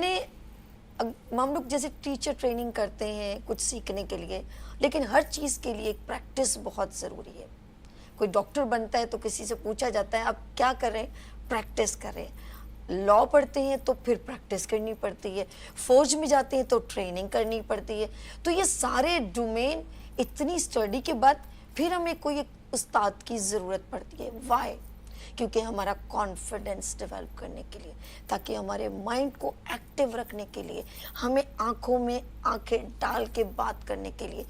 हम लोग जैसे टीचर ट्रेनिंग करते हैं कुछ सीखने के लिए, लेकिन हर चीज़ के लिए एक प्रैक्टिस बहुत ज़रूरी है। कोई डॉक्टर बनता है तो किसी से पूछा जाता है आप क्या करें, प्रैक्टिस करें। लॉ पढ़ते हैं तो फिर प्रैक्टिस करनी पड़ती है, फौज में जाते हैं तो ट्रेनिंग करनी पड़ती है। तो ये सारे डोमेन इतनी स्टडी के बाद फिर हमें कोई एक उस्ताद की ज़रूरत पड़ती है। वाई? क्योंकि हमारा कॉन्फिडेंस डेवलप करने के लिए, ताकि हमारे माइंड को एक्टिव रखने के लिए, हमें आंखों में आंखें डाल के बात करने के लिए,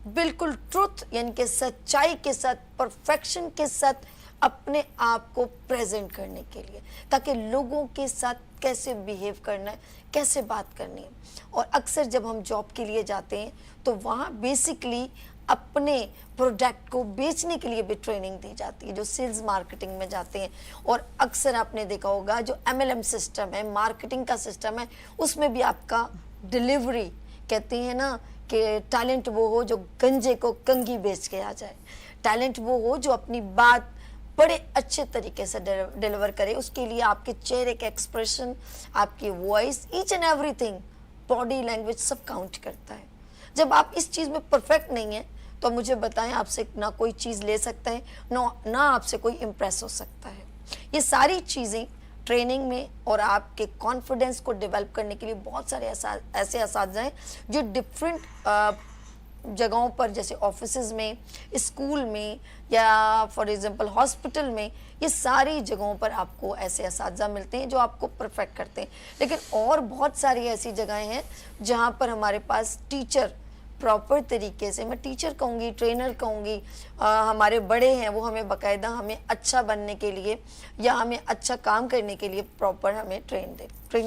बिल्कुल ट्रुथ यानी कि सच्चाई के साथ, परफेक्शन के साथ अपने आप को प्रेजेंट करने के लिए, ताकि लोगों के साथ कैसे बिहेव करना है, कैसे बात करनी है। और अक्सर जब हम जॉब के लिए जाते हैं तो वहाँ बेसिकली अपने प्रोडक्ट को बेचने के लिए भी ट्रेनिंग दी जाती है, जो सेल्स मार्केटिंग में जाते हैं। और अक्सर आपने देखा होगा जो MLM सिस्टम है, मार्केटिंग का सिस्टम है, उसमें भी आपका डिलीवरी, कहते हैं ना कि टैलेंट वो हो जो गंजे को कंघी बेच के आ जाए, टैलेंट वो हो जो अपनी बात बड़े अच्छे तरीके से डिलीवर करे। उसके लिए आपके चेहरे के एक्सप्रेशन, आपकी voice, each and everything, body language सब काउंट करता है। जब आप इस चीज़ में परफेक्ट नहीं है तो मुझे बताएं, आपसे ना कोई चीज़ ले सकता है, ना आपसे कोई इम्प्रेस हो सकता है। ये सारी चीज़ें ट्रेनिंग में और आपके कॉन्फिडेंस को डेवलप करने के लिए बहुत सारे ऐसे असातिज़ा हैं जो डिफरेंट जगहों पर, जैसे ऑफिसेज में, स्कूल में, या फॉर एग्जांपल हॉस्पिटल में, ये सारी जगहों पर आपको ऐसे असातिज़ा मिलते हैं जो आपको परफेक्ट करते हैं। लेकिन और बहुत सारी ऐसी जगहें हैं जहाँ पर हमारे पास टीचर प्रॉपर तरीके से, मैं टीचर कहूँगी, ट्रेनर कहूँगी, हमारे बड़े हैं, वो हमें बाकायदा हमें अच्छा बनने के लिए या हमें अच्छा काम करने के लिए प्रॉपर हमें ट्रेनिंग